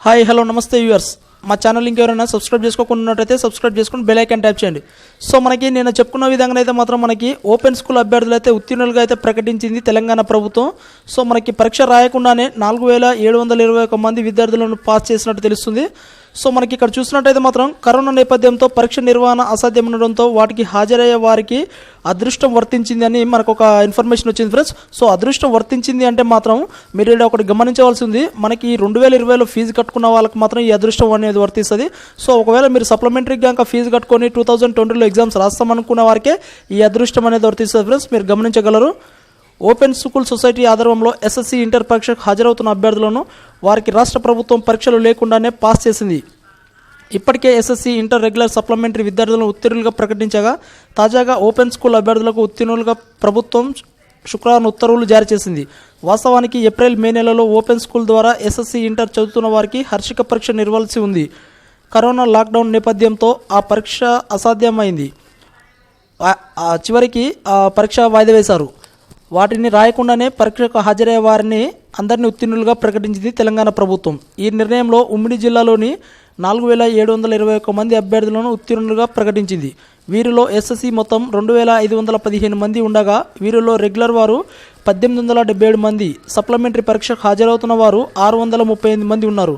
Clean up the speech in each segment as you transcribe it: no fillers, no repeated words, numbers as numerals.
Hi hello నమస్తే viewers, మా channel ఇంకెవరైనా సబ్స్క్రైబ్ చేసుకోకున్నట్టయితే సబ్స్క్రైబ్ చేసుకుని బెల్ ఐకాన్ ట్యాప్ చేయండి. సో మనకి నేను చెప్పుకున్న విధంగా అయితే మాత్రం మనకి ఓపెన్ స్కూల్ అభ్యర్థులు అయితే ఉత్తీర్ణులుగా అయితే ప్రకటించింది తెలంగాణ ప్రభుత్వం. సో మనకి పరీక్ష రాయకుండానే 4721 మంది విద్యార్థులను పాస్ చేసినట్టు తెలుస్తుంది. సో మనకి ఇక్కడ చూసినట్టయితే మాత్రం కరోనా నేపథ్యంతో పరీక్ష నిర్వహణ అసాధ్యం ఉండడంతో వాటికి హాజరయ్యే వారికి అదృష్టం వర్తించింది అని మనకు ఒక ఇన్ఫర్మేషన్ వచ్చింది ఫ్రెండ్స్. సో అదృష్టం వర్తించింది అంటే మాత్రం మీరు ఒకటి గమనించవలసి ఉంది. మనకి 2020లో ఫీజు కట్టుకున్న వాళ్ళకి మాత్రం ఈ అదృష్టం అనేది వర్తిస్తుంది. సో ఒకవేళ మీరు సప్లిమెంటరీగా కనుక ఫీజు కట్టుకొని 2020లో ఎగ్జామ్స్ రాస్తామనుకున్న వారికే ఈ అదృష్టం అనేది వర్తిస్తుంది ఫ్రెండ్స్, మీరు గమనించగలరు. ఓపెన్ స్కూల్ సొసైటీ ఆధ్వర్యంలో ఎస్ఎస్సి ఇంటర్ పరీక్షకు హాజరవుతున్న అభ్యర్థులను వారికి రాష్ట్ర ప్రభుత్వం పరీక్షలు లేకుండానే పాస్ చేసింది. ఇప్పటికే ఎస్ఎస్సి ఇంటర్ రెగ్యులర్ సప్లిమెంటరీ విద్యార్థులను ఉత్తీర్ణులుగా ప్రకటించగా తాజాగా ఓపెన్ స్కూల్ అభ్యర్థులకు ఉత్తీర్ణులుగా ప్రభుత్వం శుక్రవారం ఉత్తర్వులు జారీ చేసింది. వాస్తవానికి ఏప్రిల్ మే నెలలో ఓపెన్ స్కూల్ ద్వారా ఎస్ఎస్సి ఇంటర్ చదువుతున్న వారికి వార్షిక పరీక్ష నిర్వహించాల్సి ఉంది. కరోనా లాక్డౌన్ నేపథ్యంతో ఆ పరీక్ష అసాధ్యమైంది. చివరికి ఆ పరీక్ష వాయిదా వేశారు. వాటిని రాయకుండానే పరీక్షకు హాజరయ్యే వారిని అందరినీ ఉత్తీర్ణులుగా ప్రకటించింది తెలంగాణ ప్రభుత్వం. ఈ నిర్ణయంలో ఉమ్మడి జిల్లాలోని 4721 మంది అభ్యర్థులను ఉత్తీర్ణులుగా ప్రకటించింది. వీరిలో ఎస్ఎస్సి మొత్తం 2515 మంది ఉండగా వీరిలో రెగ్యులర్ వారు 1877 మంది, సప్లిమెంటరీ పరీక్షకు హాజరవుతున్న వారు 638 మంది ఉన్నారు.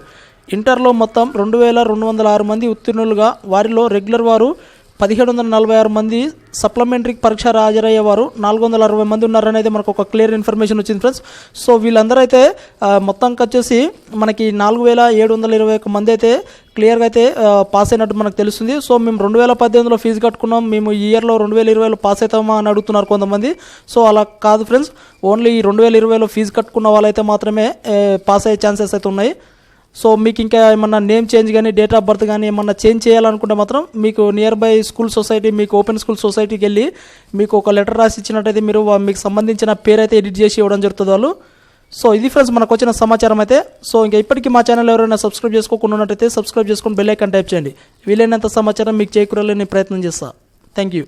ఇంటర్లో మొత్తం 2206 మంది ఉత్తీర్ణులుగా వారిలో రెగ్యులర్ వారు 1746 మంది, సప్లిమెంటరీ పరీక్ష హాజరయ్యేవారు 460 మంది ఉన్నారనేది మనకు ఒక క్లియర్ ఇన్ఫర్మేషన్ వచ్చింది ఫ్రెండ్స్. సో వీళ్ళందరూ అయితే మొత్తానికి వచ్చేసి మనకి 4721 మంది అయితే క్లియర్గా అయితే పాస్ అయినట్టు మనకు తెలుస్తుంది. సో మేము 2018లో ఫీజు కట్టుకున్నాం, మేము ఈ ఇయర్లో 2020లో పాస్ అవుతామా అని అడుగుతున్నారు కొంతమంది. సో అలా కాదు ఫ్రెండ్స్, ఓన్లీ 2020లో ఫీజు కట్టుకున్న వాళ్ళైతే మాత్రమే పాస్ అయ్యే ఛాన్సెస్ అయితే ఉన్నాయి. సో మీకు ఇంకా ఏమన్నా నేమ్ చేంజ్ కానీ డేట్ ఆఫ్ బర్త్ కానీ ఏమన్నా చేంజ్ చేయాలనుకుంటే మాత్రం మీకు నియర్ బై స్కూల్ సొసైటీ, మీకు ఓపెన్ స్కూల్ సొసైటీకి వెళ్ళి మీకు ఒక లెటర్ రాసి ఇచ్చినట్టయితే మీరు మీకు సంబంధించిన పేరు అయితే ఎడిట్ చేసి ఇవ్వడం జరుగుతుంది వాళ్ళు. సో ఇది ఫ్రెండ్స్ మనకు వచ్చిన సమాచారం అయితే. సో ఇంకా ఇప్పటికీ మా ఛానల్ ఎవరైనా సబ్స్క్రైబ్ చేసుకోకుండా ఉన్నట్టయితే సబ్స్క్రైబ్ చేసుకొని బెల్ ఐకాన్ టైప్ చేయండి. వీలైనంత సమాచారం మీకు చేకూరాలని ప్రయత్నం చేస్తాను. Thank you.